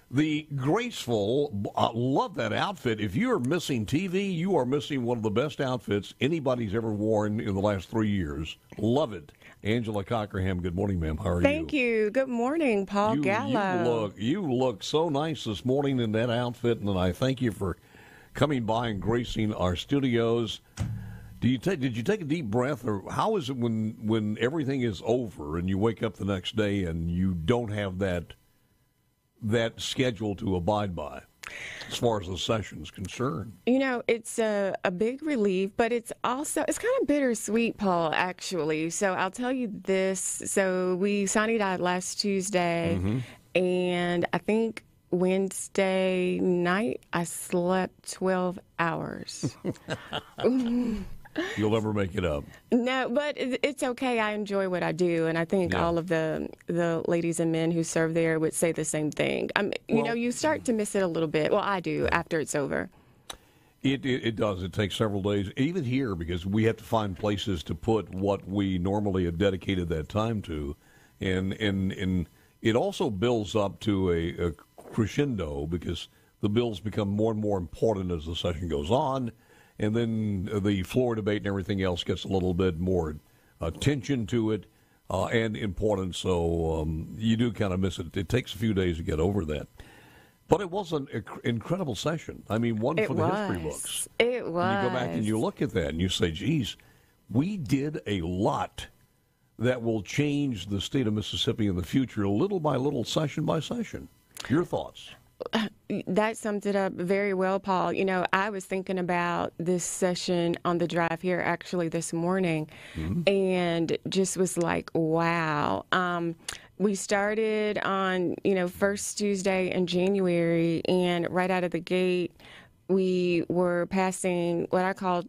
The graceful, love that outfit. If you are missing TV, you are missing one of the best outfits anybody's ever worn in the last 3 years. Love it. Angela Cockerham, good morning, ma'am. How are you? Thank you. Good morning, Paul Gallo. You look so nice this morning in that outfit, and I thank you for coming by and gracing our studios. Did you take a deep breath, or how is it when everything is over and you wake up the next day and you don't have that schedule to abide by as far as the session is concerned? You know, it's a big relief, but it's kind of bittersweet, Paul, actually. So I'll tell you this. So we Sonny died last Tuesday, and I think Wednesday night I slept 12 hours. You'll never make it up. No, but it's okay. I enjoy what I do, and I think all of the ladies and men who serve there would say the same thing. You start to miss it a little bit. Well, I do after it's over. It does. It takes several days, even here, because we have to find places to put what we normally have dedicated that time to, and it also builds up to a crescendo because the bills become more and more important as the session goes on. And then the floor debate and everything else gets a little bit more attention to it and importance. So you do kind of miss it. It takes a few days to get over that. But it was an incredible session. I mean, one for the history books. It was. And you go back and you look at that and you say, geez, we did a lot that will change the state of Mississippi in the future, little by little, session by session. Your thoughts? That sums it up very well, Paul. You know, I was thinking about this session on the drive here actually this morning and just was like, wow. We started on, first Tuesday in January, and right out of the gate, we were passing what I call,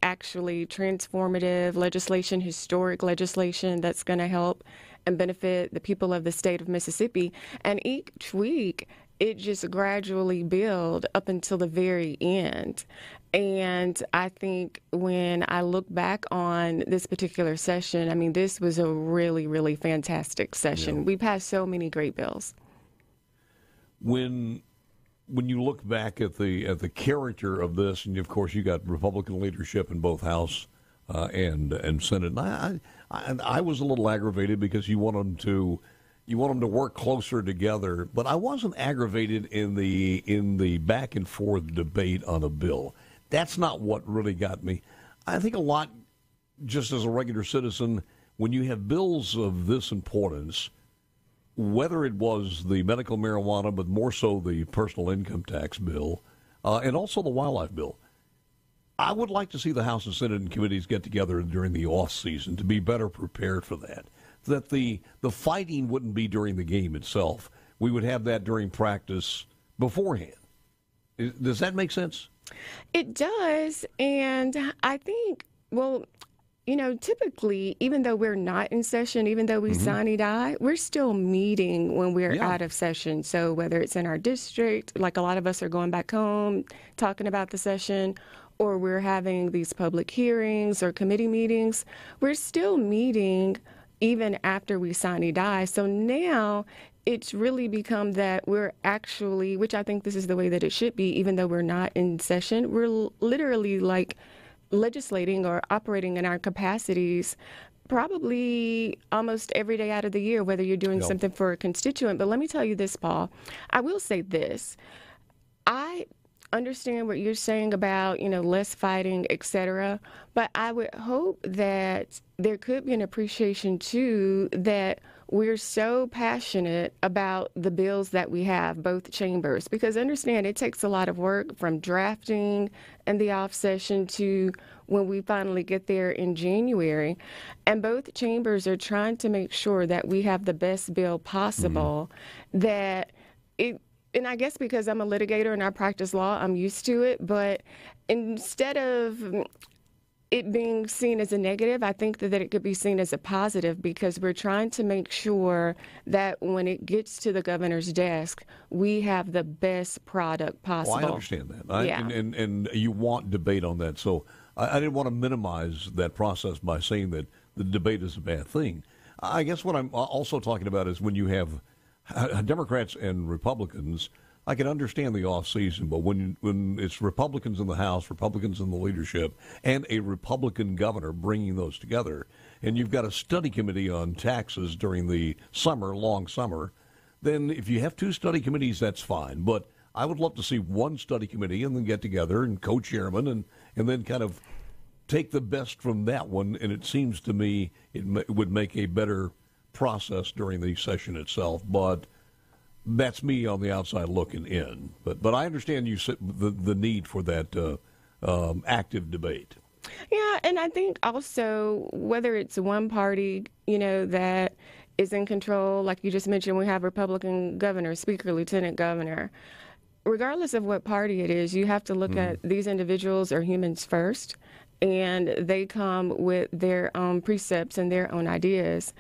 actually transformative legislation, historic legislation that's going to help and benefit the people of the state of Mississippi. And each week, it just gradually built up until the very end. And I think when I look back on this particular session, I mean, this was a really, really fantastic session. We passed so many great bills. When you look back at the character of this, and of course you got Republican leadership in both House and Senate, and I was a little aggravated because you want them to work closer together, but I wasn't aggravated in the back and forth debate on a bill. That's not what really got me. I think a lot, just as a regular citizen, when you have bills of this importance, whether it was the medical marijuana, but more so the personal income tax bill, and also the wildlife bill, I would like to see the House and Senate and committees get together during the off season to be better prepared for that. That the fighting wouldn't be during the game itself. We would have that during practice beforehand. Does that make sense? It does. And I think, typically, even though we're not in session, even though we sine die, we're still meeting when we're out of session. So whether it's in our district, like a lot of us are going back home, talking about the session, or we're having these public hearings or committee meetings, we're still meeting even after we sine die. So now it's really become that we're actually, which I think this is the way that it should be, even though we're not in session, we're literally like legislating or operating in our capacities probably almost every day out of the year, whether you're doing something for a constituent. But let me tell you this, Paul. I will say this. I understand what you're saying about, less fighting, et cetera. But I would hope that there could be an appreciation, too, that we're so passionate about the bills that we have, both chambers. Because understand, it takes a lot of work from drafting and the off session to when we finally get there in January. And both chambers are trying to make sure that we have the best bill possible, that it. And I guess because I'm a litigator and I practice law, I'm used to it. But instead of it being seen as a negative, I think that it could be seen as a positive, because we're trying to make sure that when it gets to the governor's desk, we have the best product possible. Well, I understand that. And you want debate on that. So I didn't want to minimize that process by saying that the debate is a bad thing. I guess what I'm also talking about is when you have Democrats and Republicans, I can understand the off season, but when it's Republicans in the House, Republicans in the leadership, and a Republican governor bringing those together, and you've got a study committee on taxes during the summer, long summer, then if you have two study committees, that's fine. But I would love to see one study committee and then get together and co-chairman and then kind of take the best from that one. And it seems to me it would make a better process during the session itself. But that's me on the outside looking in. But I understand the need for that active debate. Yeah, and I think also whether it's one party, that is in control, like you just mentioned, we have Republican governor, speaker, lieutenant governor. Regardless of what party it is, you have to look at these individuals are humans first, and they come with their own precepts and their own ideas.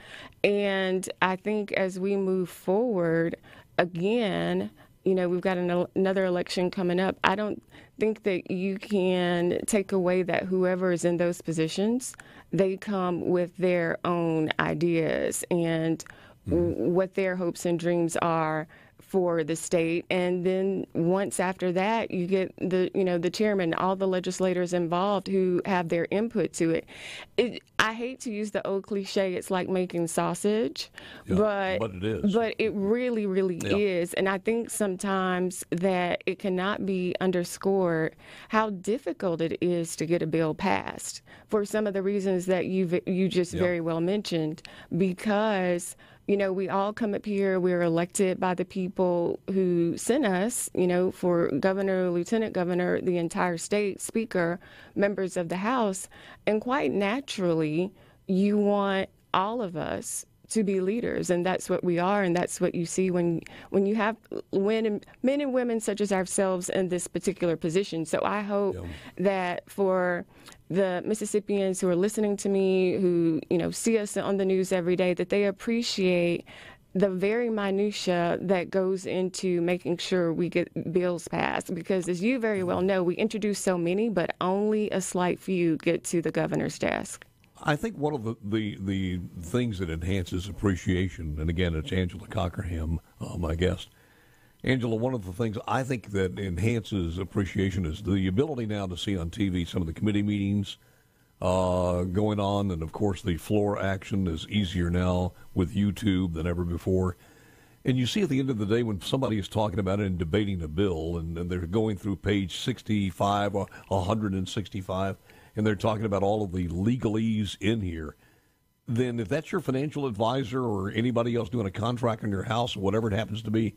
And I think as we move forward, again, we've got another election coming up. I don't think that you can take away that whoever is in those positions, they come with their own ideas and what their hopes and dreams are for the state. And then once after that, you get the chairman, all the legislators involved who have their input to it. I hate to use the old cliche, it's like making sausage, but it is. But it really, really is. And I think sometimes that it cannot be underscored how difficult it is to get a bill passed for some of the reasons that you just very well mentioned, because we all come up here, we're elected by the people who sent us, for governor, lieutenant governor, the entire state, speaker, members of the House. And quite naturally, you want all of us to be leaders, and that's what we are, and that's what you see when you have men and women such as ourselves in this particular position. So I hope that for the Mississippians who are listening to me, who see us on the news every day, that they appreciate the very minutia that goes into making sure we get bills passed. Because as you very well know, we introduce so many, but only a slight few get to the governor's desk. I think one of the things that enhances appreciation, and again, it's Angela Cockerham, my guest. Angela, one of the things I think that enhances appreciation is the ability now to see on TV some of the committee meetings going on, and of course the floor action is easier now with YouTube than ever before. And you see at the end of the day when somebody is talking about it and debating a bill, and they're going through page 65 or 165, and they're talking about all of the legalese in here, then if that's your financial advisor or anybody else doing a contract on your house or whatever it happens to be,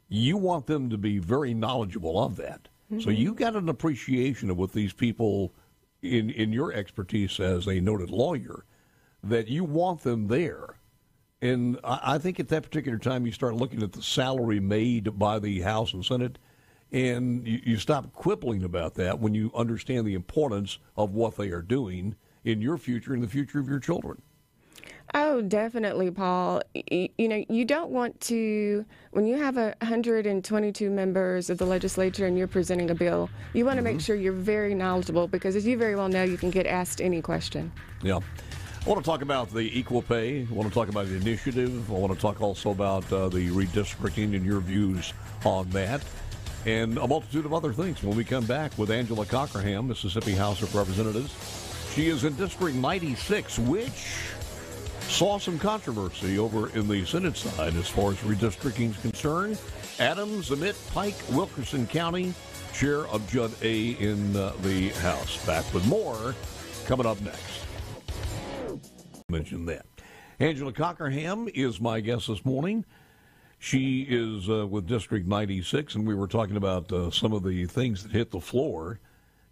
you want them to be very knowledgeable of that. Mm-hmm. So you got an appreciation of what these people, in your expertise as a noted lawyer, that you want them there. And I think at that particular time you start looking at the salary made by the House and Senate, and you stop quibbling about that when you understand the importance of what they are doing in your future and the future of your children. Oh, definitely, Paul. You don't want to, when you have 122 members of the legislature and you're presenting a bill, you want to make sure you're very knowledgeable, because as you very well know, you can get asked any question. Yeah. I want to talk about the equal pay. I want to talk about the initiative. I want to talk also about the redistricting and your views on that, and a multitude of other things when we come back with Angela Cockerham, Mississippi House of Representatives. She is in District 96, which saw some controversy over in the Senate side as far as redistricting is concerned. Adams, Emmett, Pike, Wilkerson County, chair of Judd A. in the House. Back with more coming up next. Mention that. Angela Cockerham is my guest this morning. She is with District 96, and we were talking about some of the things that hit the floor.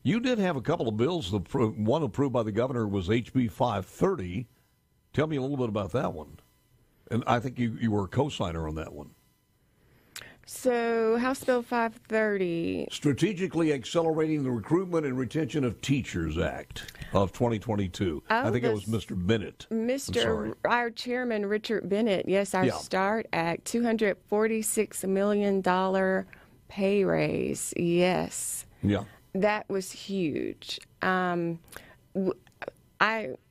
You did have a couple of bills. One approved by the governor was HB 530. Tell me a little bit about that one. And I think you were a co-signer on that one. So House Bill 530. Strategically Accelerating the Recruitment and Retention of Teachers Act of 2022. I think it was Mr. Bennett. Our chairman, Richard Bennett. Yes, our START Act, $246 million pay raise. Yes. Yeah. That was huge. I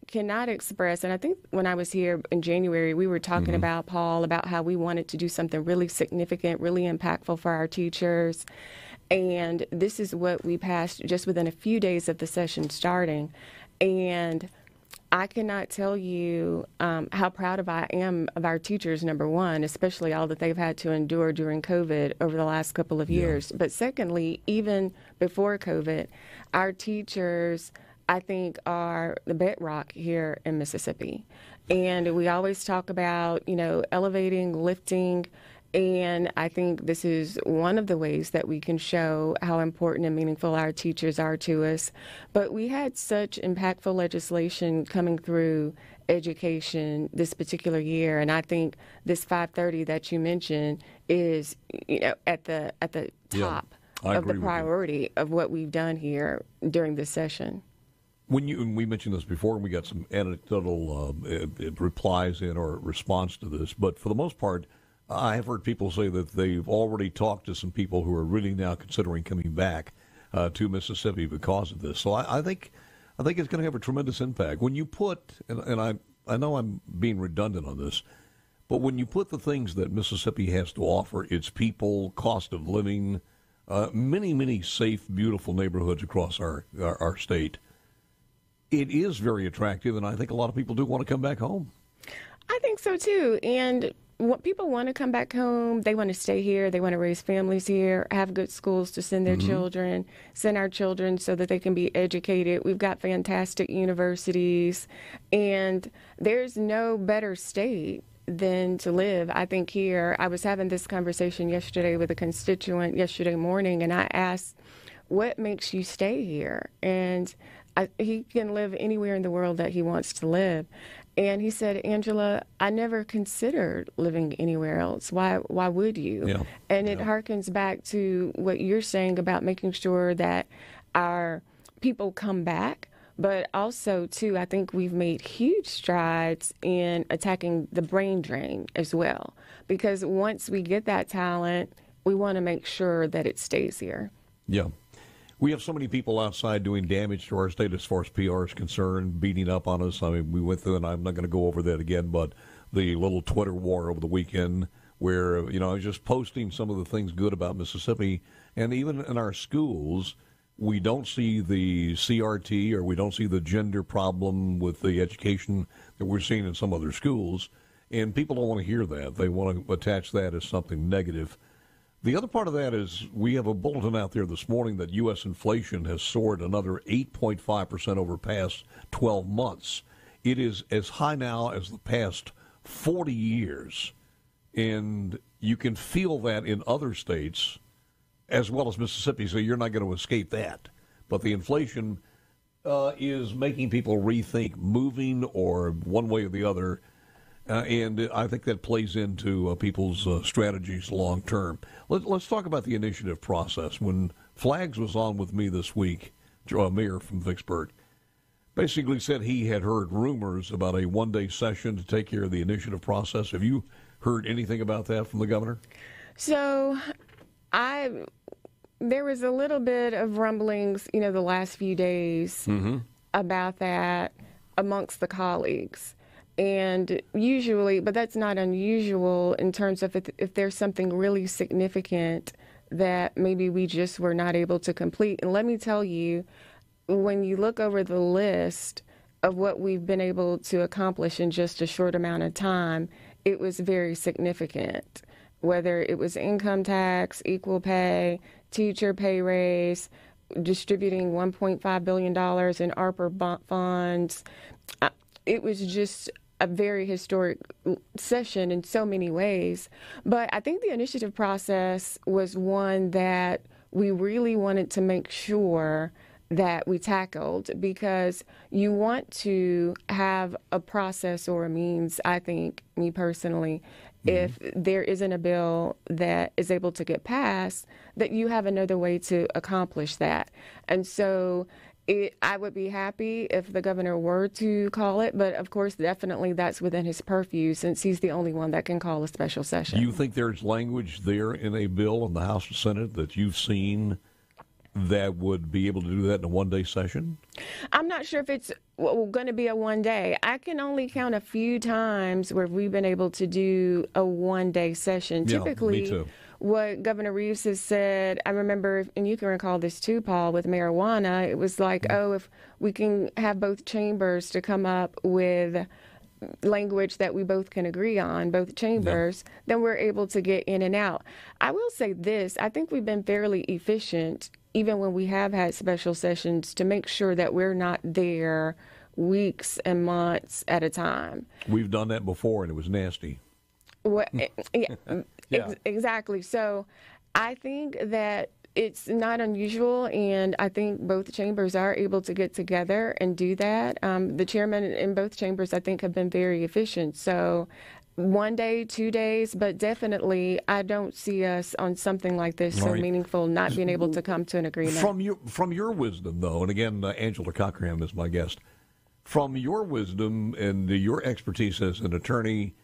cannot express, and I think when I was here in January, we were talking about, Paul, about how we wanted to do something really significant, really impactful for our teachers. And this is what we passed just within a few days of the session starting. And I cannot tell you how proud of I am of our teachers, number one, especially all that they've had to endure during COVID over the last couple of years. But secondly, even before COVID, our teachers, I think, are the bedrock here in Mississippi. And we always talk about, elevating, lifting. And I think this is one of the ways that we can show how important and meaningful our teachers are to us. But we had such impactful legislation coming through education this particular year, and I think this 530 that you mentioned is, at the top of the priority of what we've done here during this session. And we mentioned this before, and we got some anecdotal replies in or response to this, but for the most part, I have heard people say that they've already talked to some people who are really now considering coming back to Mississippi because of this. So I think it's going to have a tremendous impact. When you put, and I know I'm being redundant on this, but when you put the things that Mississippi has to offer, its people, cost of living, many safe, beautiful neighborhoods across our state, it is very attractive, and I think a lot of people do want to come back home. I think so, too. And people want to come back home. They want to stay here. They want to raise families here, have good schools to send their children, send our children so that they can be educated. We've got fantastic universities, and there's no better state than to live, I think, here. I was having this conversation yesterday with a constituent yesterday morning, and I asked, what makes you stay here? And he can live anywhere in the world that he wants to live. And he said, Angela, I never considered living anywhere else. Why would you? Yeah. And it harkens back to what you're saying about making sure that our people come back. But also, too, I think we've made huge strides in attacking the brain drain as well. Because once we get that talent, we want to make sure that it stays here. Yeah. We have so many people outside doing damage to our state as far as PR is concerned, beating up on us. I mean, we went through, and I'm not going to go over that again, but the little Twitter war over the weekend where, I was just posting some of the things good about Mississippi. And even in our schools, we don't see the CRT or we don't see the gender problem with the education that we're seeing in some other schools. And people don't want to hear that. They want to attach that as something negative. The other part of that is we have a bulletin out there this morning that U.S. inflation has soared another 8.5% over the past 12 months. It is as high now as the past 40 years. And you can feel that in other states as well as Mississippi, so you're not going to escape that. But the inflation is making people rethink moving or one way or the other. And I think that plays into people's strategies long term. Let's talk about the initiative process. When Flags was on with me this week, Mayor from Vicksburg, basically said he had heard rumors about a one-day session to take care of the initiative process. Have you heard anything about that from the governor? So there was a little bit of rumblings, the last few days about that amongst the colleagues. And usually, but that's not unusual in terms of if there's something really significant that maybe we just were not able to complete. And let me tell you, when you look over the list of what we've been able to accomplish in just a short amount of time, it was very significant. Whether it was income tax, equal pay, teacher pay raise, distributing $1.5 billion in ARPA funds, it was just a very historic session in so many ways. But I think the initiative process was one that we really wanted to make sure that we tackled, because you want to have a process or a means, I think, me personally, if there isn't a bill that is able to get passed, that you have another way to accomplish that. And so I would be happy if the governor were to call it, but of course, definitely that's within his purview since he's the only one that can call a special session. Do you think there's language there in a bill in the House and Senate that you've seen that would be able to do that in a one-day session? I'm not sure if it's going to be a one day. I can only count a few times where we've been able to do a one-day session. Yeah, Typically, me too. what Governor Reeves has said, I remember, and you can recall this too, Paul, with marijuana, it was like, if we can have both chambers to come up with language that we both can agree on, both chambers, then we're able to get in and out. I will say this, I think we've been fairly efficient, even when we have had special sessions, to make sure that we're not there weeks and months at a time. We've done that before, and it was nasty. Well, Yeah. Exactly. So I think that it's not unusual, and I think both chambers are able to get together and do that. The chairman in both chambers, I think, have been very efficient. So one day, 2 days, but definitely I don't see us on something like this so meaningful not being able to come to an agreement. From your wisdom, though, and again, Angela Cockerham is my guest. From your wisdom and your expertise as an attorney,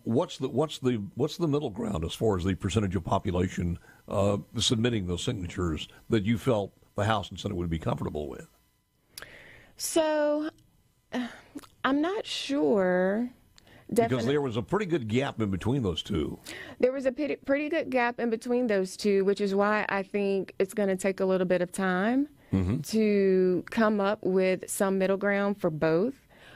what's the middle ground as far as the percentage of population submitting those signatures that you felt the House and Senate would be comfortable with? So I'm not sure. Because there was a pretty good gap in between those two. There was a pretty good gap in between those two, which is why I think it's going to take a little bit of time to come up with some middle ground for both.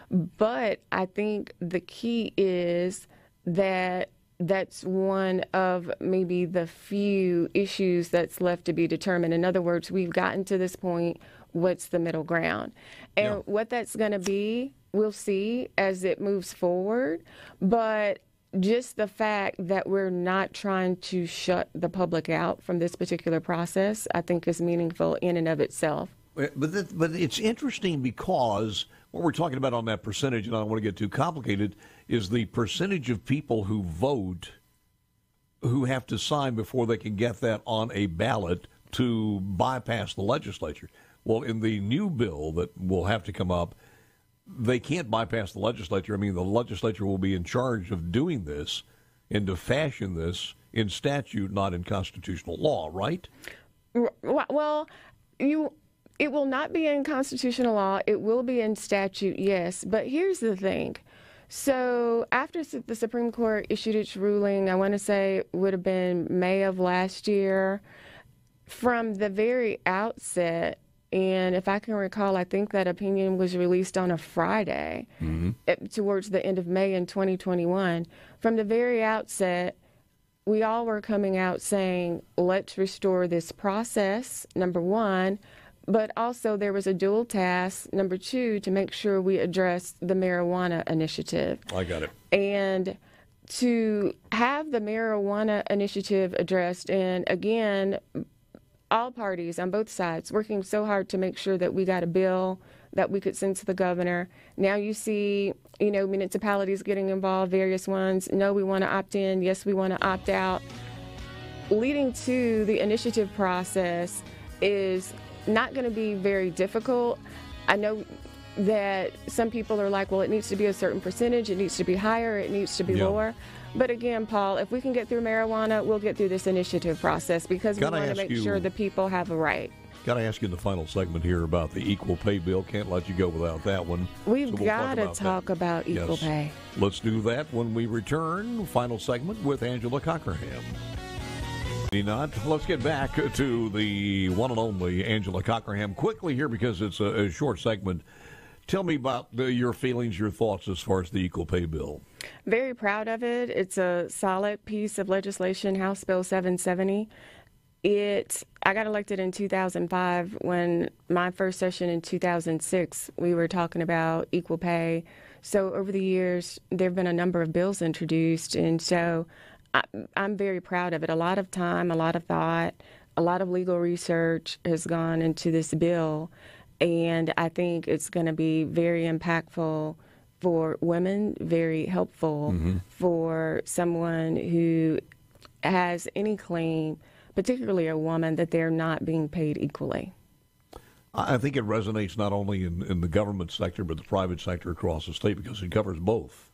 But I think the key is that that's one of maybe the few issues that's left to be determined. In other words, we've gotten to this point, what's the middle ground? And what that's going to be, we'll see as it moves forward. But just the fact that we're not trying to shut the public out from this particular process, I think is meaningful in and of itself. But it's interesting because what we're talking about on that percentage, and I don't want to get too complicated, is the percentage of people who vote who have to sign before they can get that on a ballot to bypass the legislature. Well, in the new bill that will have to come up, they can't bypass the legislature. I mean, the legislature will be in charge of doing this and to fashion this in statute, not in constitutional law, right? Well, it will not be in constitutional law. It will be in statute, yes. But here's the thing. So after the Supreme Court issued its ruling, I want to say it would have been May of last year, from the very outset, and if I can recall, I think that opinion was released on a Friday towards the end of May in 2021. From the very outset, we all were coming out saying, let's restore this process, number one, but also there was a dual task, number two, to make sure we address the marijuana initiative. I got it. And to have the marijuana initiative addressed, and again, all parties on both sides working so hard to make sure that we got a bill that we could send to the governor. Now you see, municipalities getting involved, various ones. No, we want to opt in. Yes, we want to opt out. Leading to the initiative process is not going to be very difficult. I know that some people are like, well, it needs to be a certain percentage. It needs to be higher. It needs to be lower. But again, Paul, if we can get through marijuana, we'll get through this initiative process because we want to make sure the people have a right. Got to ask you in the final segment here about the equal pay bill. Can't let you go without that one. We've got to talk about equal pay. Let's do that when we return. Final segment with Angela Cockerham. Let's get back to the one and only Angela Cockerham quickly here because it's a short segment. Tell me about your feelings, your thoughts as far as the equal pay bill. Very proud of it. It's a solid piece of legislation, House Bill 770. I got elected in 2005. When my first session in 2006, we were talking about equal pay. So over the years, there have been a number of bills introduced, and so I'm very proud of it. A lot of time, a lot of thought, a lot of legal research has gone into this bill, and I think it's going to be very impactful for women, very helpful for someone who has any claim, particularly a woman, that they're not being paid equally. I think it resonates not only in the government sector, but the private sector across the state because it covers both.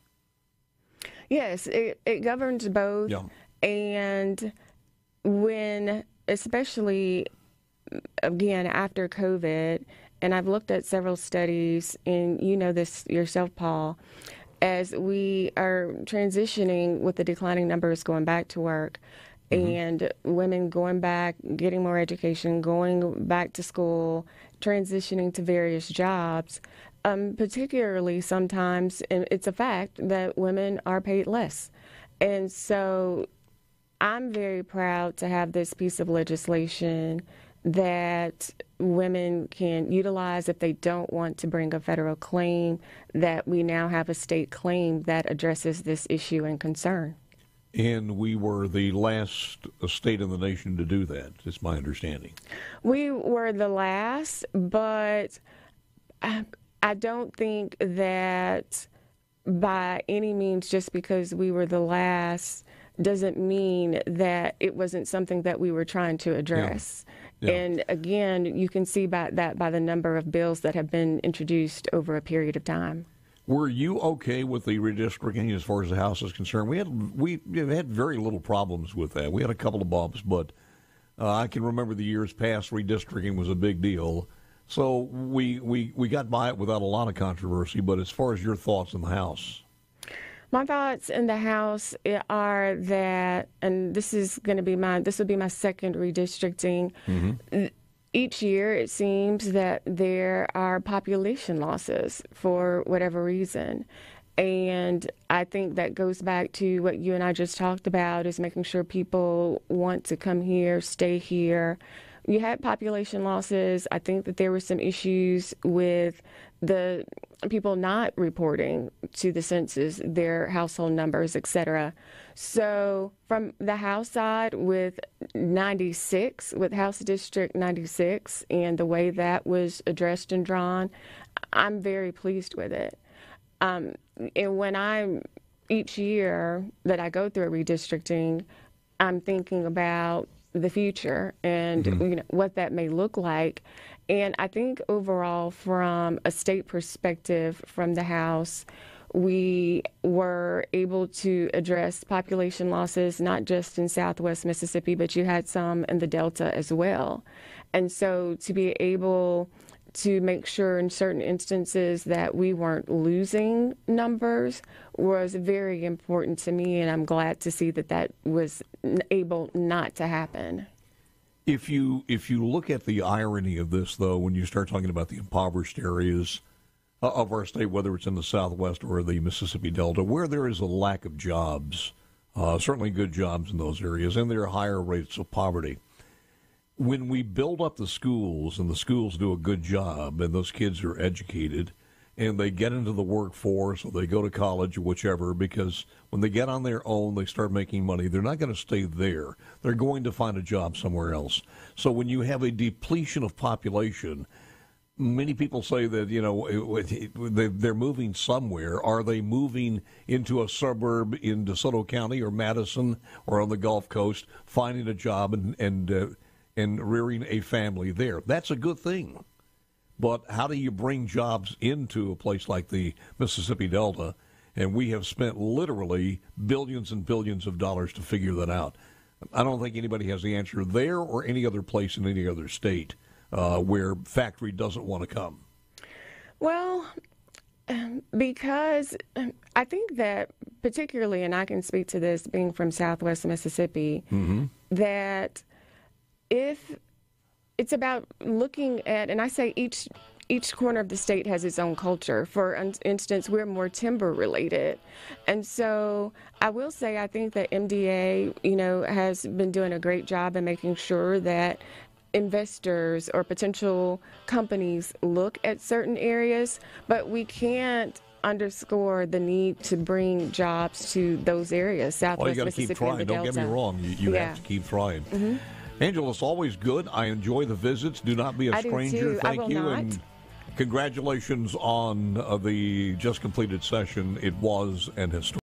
Yes, it governs both. Yeah. And when, especially again, after COVID, and I've looked at several studies, and you know this yourself, Paul, as we are transitioning with the declining numbers going back to work, and women going back, getting more education, going back to school, transitioning to various jobs, particularly sometimes, and it's a fact that women are paid less. And so I'm very proud to have this piece of legislation that women can utilize if they don't want to bring a federal claim, that we now have a state claim that addresses this issue and concern. And we were the last state in the nation to do that, is my understanding. We were the last, but I don't think that by any means, just because we were the last, doesn't mean that it wasn't something that we were trying to address. Yeah. And again, you can see by the number of bills that have been introduced over a period of time. Were you okay with the redistricting as far as the House is concerned? We had very little problems with that. We had a couple of bumps, but I can remember the years past, redistricting was a big deal. So we got by it without a lot of controversy. But as far as your thoughts in the House? My thoughts in the House are that, and this would be my second redistricting. Each year, it seems that there are population losses for whatever reason. And I think that goes back to what you and I just talked about, is making sure people want to come here, stay here. You had population losses. I think that there were some issues with the people not reporting to the census their household numbers, et cetera. So from the House side, with House District 96 and the way that was addressed and drawn, I'm very pleased with it. And when each year that I go through a redistricting, I'm thinking about the future and what that may look like. And I think overall, from a state perspective, from the House, we were able to address population losses, not just in Southwest Mississippi, but you had some in the Delta as well. And so to be able to make sure in certain instances that we weren't losing numbers was very important to me, and I'm glad to see that was able not to happen. If you look at the irony of this, though, when you start talking about the impoverished areas of our state, whether it's in the Southwest or the Mississippi Delta, where there is a lack of jobs, certainly good jobs in those areas, and there are higher rates of poverty. When we build up the schools and the schools do a good job and those kids are educated and they get into the workforce or they go to college or whichever, because when they get on their own, they start making money, they're not going to stay there. They're going to find a job somewhere else. So when you have a depletion of population, many people say that, they're moving somewhere. Are they moving into a suburb in DeSoto County or Madison or on the Gulf Coast, finding a job and rearing a family there? That's a good thing. But how do you bring jobs into a place like the Mississippi Delta? And we have spent literally billions and billions of dollars to figure that out. I don't think anybody has the answer there or any other place in any other state where factory doesn't want to come. Well, because I think that particularly, and I can speak to this being from Southwest Mississippi, that if it's about looking at, and I say each corner of the state has its own culture. For instance, we're more timber related. And so I will say I think that MDA, has been doing a great job in making sure that investors or potential companies look at certain areas, but we can't underscore the need to bring jobs to those areas, Southwest Mississippi and the Delta. Don't get me wrong. You have to keep trying. Angela, it's always good. I enjoy the visits. Do not be a stranger. Thank you. And congratulations on the just completed session. It was an historic.